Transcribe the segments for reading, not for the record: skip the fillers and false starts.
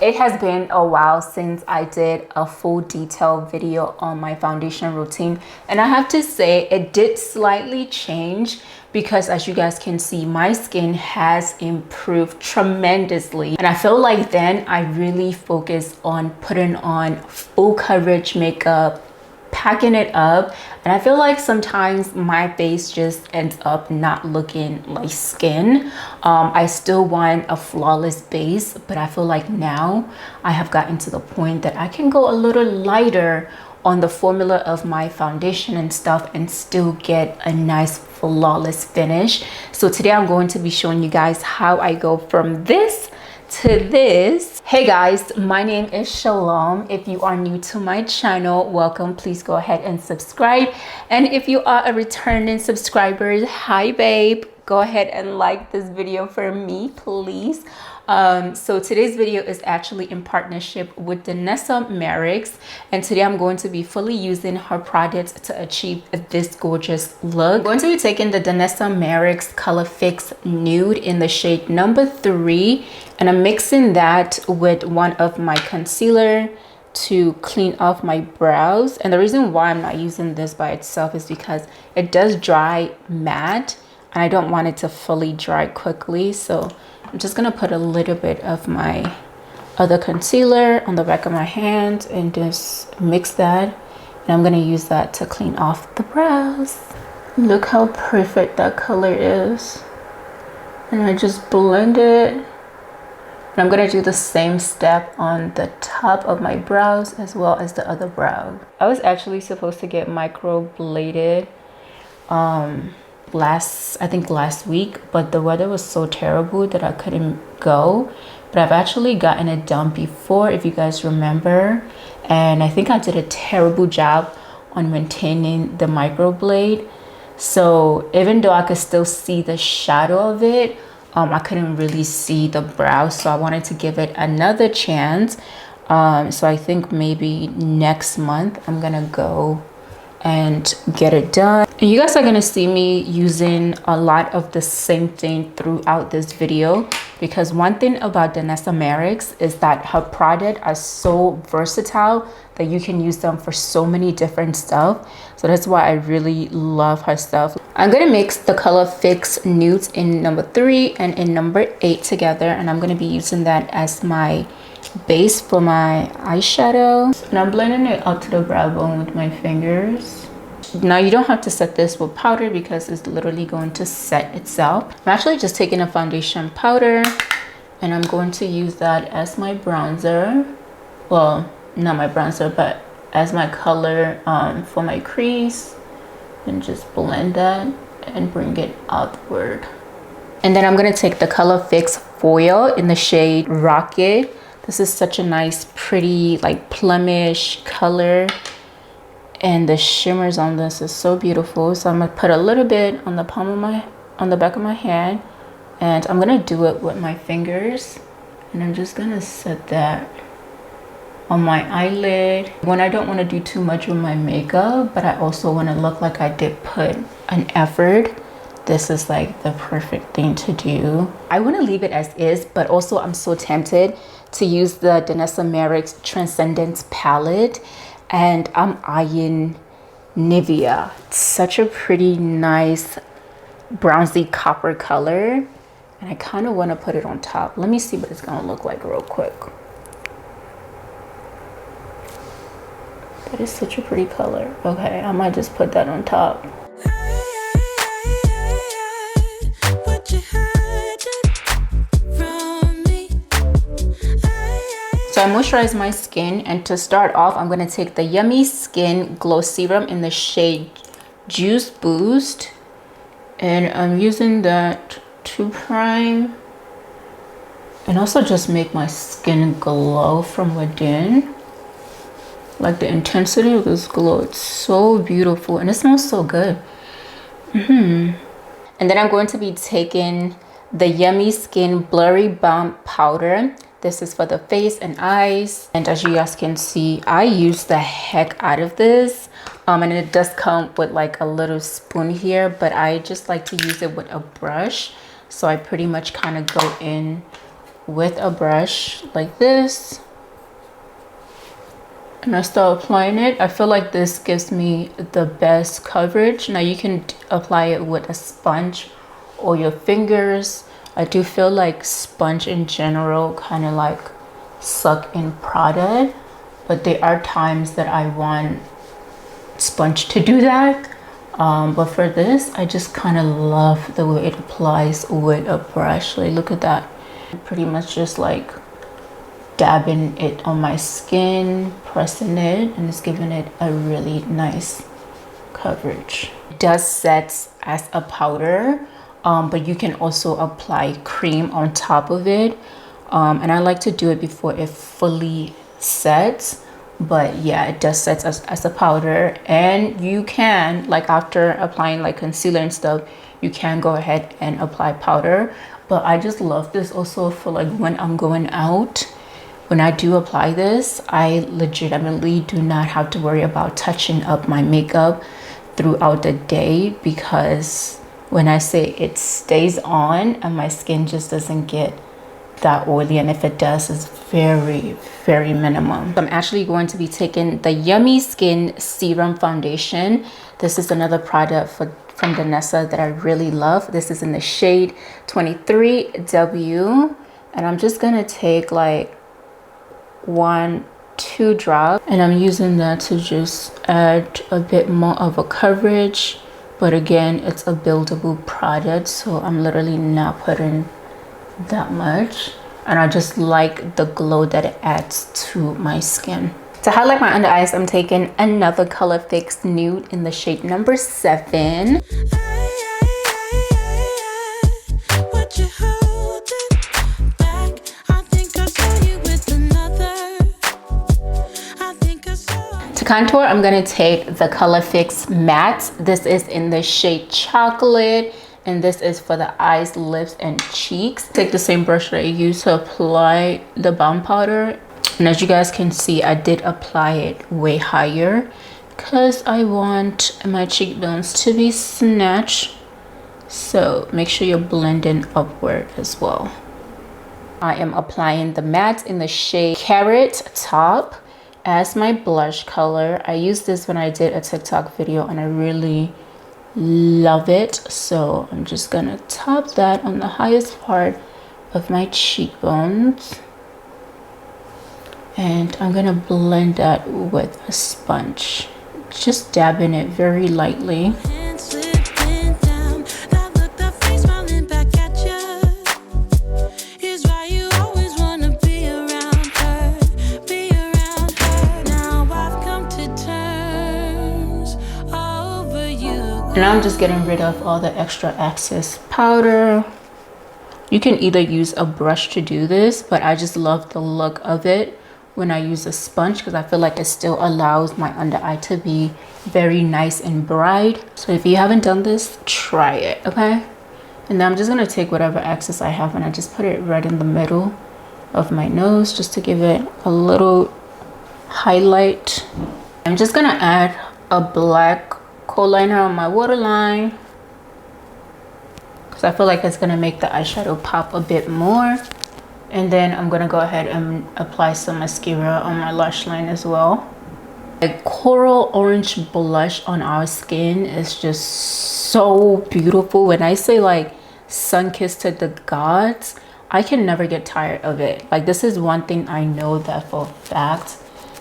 It has been a while since I did a full detailed video on my foundation routine, and I have to say it did slightly change because, as you guys can see, my skin has improved tremendously. And I feel like then I really focused on putting on full coverage makeup, packing it up, and I feel like sometimes my face just ends up not looking like skin. I still want a flawless base, but I feel like now I have gotten to the point that I can go a little lighter on the formula of my foundation and stuff and still get a nice flawless finish. So today I'm going to be showing you guys how I go from this to this. Hey guys, my name is Shalom. If you are new to my channel, welcome. Please go ahead and subscribe, and if you are a returning subscriber, hi babe, go ahead and like this video for me, please. So today's video is actually in partnership with Danessa Myricks, and today I'm going to be fully using her products to achieve this gorgeous look. I'm going to be taking the Danessa Myricks Color Fix Nude in the shade number 3, and I'm mixing that with one of my concealer to clean off my brows. And the reason why I'm not using this by itself is because it does dry matte and I don't want it to fully dry quickly. So I'm just gonna put a little bit of my other concealer on the back of my hand and just mix that, and I'm gonna use that to clean off the brows. Look how perfect that color is. And I just blend it, and I'm gonna do the same step on the top of my brows as well as the other brow. I was actually supposed to get microbladed last week, but the weather was so terrible that I couldn't go. But I've actually gotten it done before, if you guys remember, and I think I did a terrible job on maintaining the microblade. So even though I could still see the shadow of it, I couldn't really see the brow, so I wanted to give it another chance. So I think maybe next month I'm gonna go and get it done. And you guys are gonna see me using a lot of the same thing throughout this video, because one thing about Danessa Myricks is that her products are so versatile that you can use them for so many different stuff. So that's why I really love her stuff. I'm gonna mix the Color Fix Nudes in number 3 and in number 8 together, and I'm gonna be using that as my base for my eyeshadow. And I'm blending it out to the brow bone with my fingers. Now you don't have to set this with powder because it's literally going to set itself. I'm actually just taking a foundation powder and I'm going to use that as my bronzer. Well, not my bronzer, but as my color for my crease, and just blend that and bring it outward. And then I'm going to take the Color Fix Foil in the shade Rocket. This is such a nice, pretty, like plumish color, and the shimmers on this is so beautiful. So I'm gonna put a little bit on the back of my hand, and I'm gonna do it with my fingers, and I'm just gonna set that on my eyelid when I don't want to do too much with my makeup, but I also want to look like I did put an effort. This is like the perfect thing to do. I want to leave it as is, but also I'm so tempted to use the Danessa Myricks Transcendence palette, and I'm eyeing Nivea. It's such a pretty nice bronzy copper color, and I kind of want to put it on top. Let me see what it's gonna look like real quick. That is such a pretty color. Okay, I might just put that on top. So I moisturize my skin, and to start off, I'm gonna take the Yummy Skin Glow Serum in the shade Juice Boost, and I'm using that to prime and also just make my skin glow from within. Like the intensity of this glow, it's so beautiful and it smells so good. And then I'm going to be taking the Yummy Skin Blurry Balm Powder. This is for the face and eyes, and as you guys can see, I use the heck out of this, and it does come with like a little spoon here, but I just like to use it with a brush. So I pretty much kind of go in with a brush like this, and I start applying it. I feel like this gives me the best coverage. Now you can apply it with a sponge or your fingers. I do feel like sponge in general kind of like suck in product, but there are times that I want sponge to do that. But for this, I just kind of love the way it applies with a brush. Like, look at that. Pretty much just like dabbing it on my skin, pressing it, and it's giving it a really nice coverage. It does set as a powder, but you can also apply cream on top of it. And I like to do it before it fully sets. But yeah, it does set as a powder, and you can, like, after applying like concealer and stuff, you can go ahead and apply powder. But I just love this also for like when I'm going out. When I do apply this, I legitimately do not have to worry about touching up my makeup throughout the day, because when I say it stays on and my skin just doesn't get that oily, and if it does, it's very, very minimum. I'm actually going to be taking the Yummy Skin Serum Foundation. This is another product from Danessa that I really love. This is in the shade 23W, and I'm just gonna take like 1-2 drops, and I'm using that to just add a bit more of a coverage. But again, it's a buildable product, so I'm literally not putting that much, and I just like the glow that it adds to my skin. To highlight my under eyes, I'm taking another Color Fix Nude in the shade number 7. To contour, I'm gonna take the Color Fix Matte. This is in the shade Chocolate, and this is for the eyes, lips, and cheeks. Take the same brush that I used to apply the balm powder, and as you guys can see, I did apply it way higher because I want my cheekbones to be snatched. So make sure you're blending upward as well. I am applying the matte in the shade Carrot Top as my blush color. I used this when I did a TikTok video, and I really love it. So I'm just gonna top that on the highest part of my cheekbones, and I'm gonna blend that with a sponge, just dabbing it very lightly. And I'm just getting rid of all the extra excess powder. You can either use a brush to do this, but I just love the look of it when I use a sponge, because I feel like it still allows my under eye to be very nice and bright. So if you haven't done this, try it, okay? And then I'm just gonna take whatever excess I have, and I just put it right in the middle of my nose just to give it a little highlight. I'm just gonna add a black coal liner on my waterline because I feel like it's gonna make the eyeshadow pop a bit more. And then I'm gonna go ahead and apply some mascara on my lash line as well. A coral orange blush on our skin is just so beautiful. When I say like sun-kissed to the gods, I can never get tired of it. Like, this is one thing I know that for a fact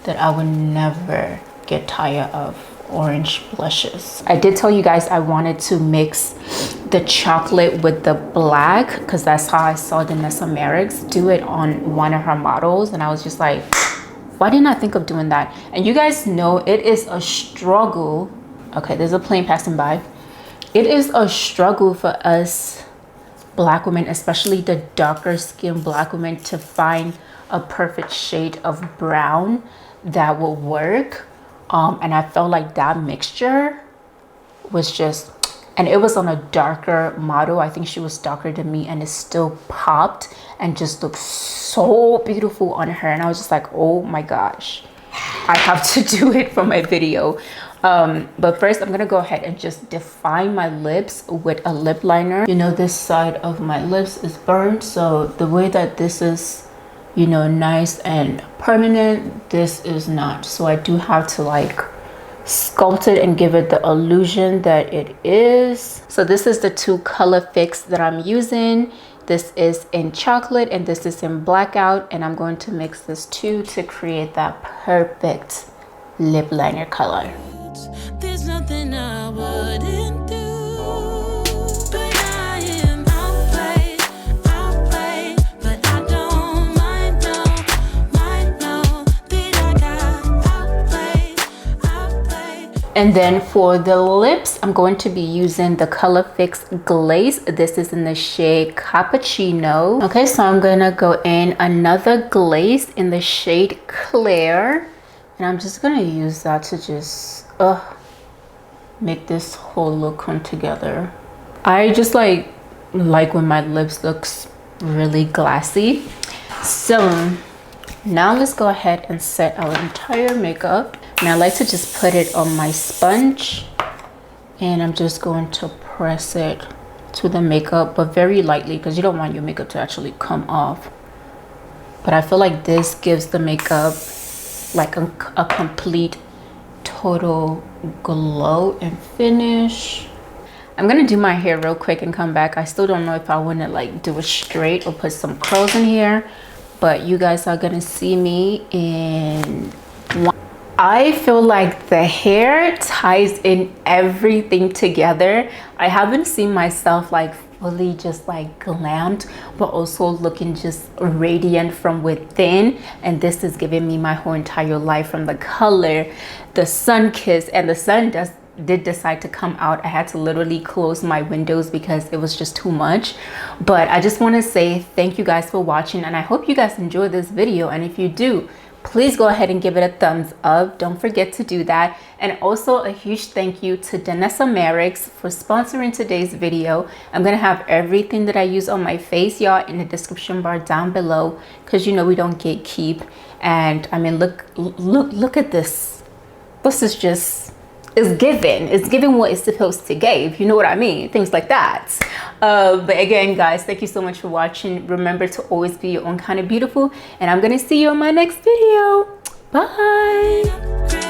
that I would never get tired of: orange blushes. I did tell you guys I wanted to mix the chocolate with the black because that's how I saw Danessa Myricks do it on one of her models, and I was just like, why didn't I think of doing that? And you guys know it is a struggle. Okay, there's a plane passing by. It is a struggle for us Black women, especially the darker skinned Black women, to find a perfect shade of brown that will work. And I felt like that mixture was just, and it was on a darker model. I think she was darker than me, and it still popped and just looked so beautiful on her. And I was just like, oh my gosh, I have to do it for my video. But first I'm gonna go ahead and just define my lips with a lip liner. You know, this side of my lips is burned, so the way that this is, you know, nice and permanent, this is not. So I do have to like sculpt it and give it the illusion that it is. So this is the two color fix that I'm using. This is in chocolate and this is in blackout, and I'm going to mix this two to create that perfect lip liner color. There's nothing I wouldn't do, but I am outplayed, but I don't mind, no, that I got outplayed. And then for the lips, I'm going to be using the Color Fix Glaze. This is in the shade Cappuccino. Okay, so I'm gonna go in another glaze in the shade Clear. And I'm just gonna use that to just make this whole look come together. I just like when my lips looks really glassy. So now let's go ahead and set our entire makeup. And I like to just put it on my sponge, and I'm just going to press it to the makeup, but very lightly, because you don't want your makeup to actually come off. But I feel like this gives the makeup like a complete total glow and finish. I'm gonna do my hair real quick and come back. I still don't know if I want to like do it straight or put some curls in here, but you guys are gonna see me in one. I feel like the hair ties in everything together. I haven't seen myself like fully just like glammed, but also looking just radiant from within. And this is giving me my whole entire life, from the color, the sun kiss, and the sun did decide to come out. I had to literally close my windows because it was just too much. But I just want to say thank you guys for watching, and I hope you guys enjoyed this video. And if you do, please go ahead and give it a thumbs up. Don't forget to do that. And also a huge thank you to Danessa Myricks for sponsoring today's video. I'm gonna have everything that I use on my face, y'all, in the description bar down below, because you know we don't gatekeep. And I mean, look at this. This is just, it's giving what it's supposed to give, you know what I mean, things like that. But again, guys, thank you so much for watching. Remember to always be your own kind of beautiful, and I'm gonna see you on my next video. Bye.